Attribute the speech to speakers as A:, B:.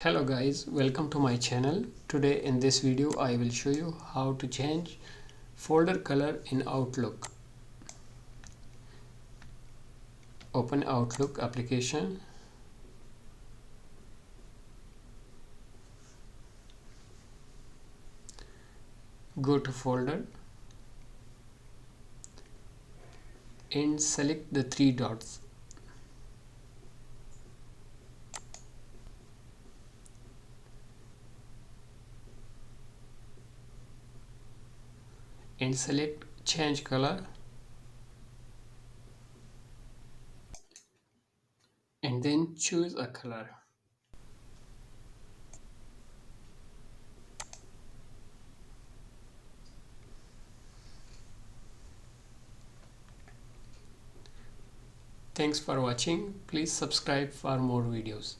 A: Hello guys, welcome to my channel. Today in this video I will show you how to change folder color in Outlook. Open Outlook application. Go to folder and select the three dots. And select change color and then choose a color. Thanks for watching. Please subscribe for more videos.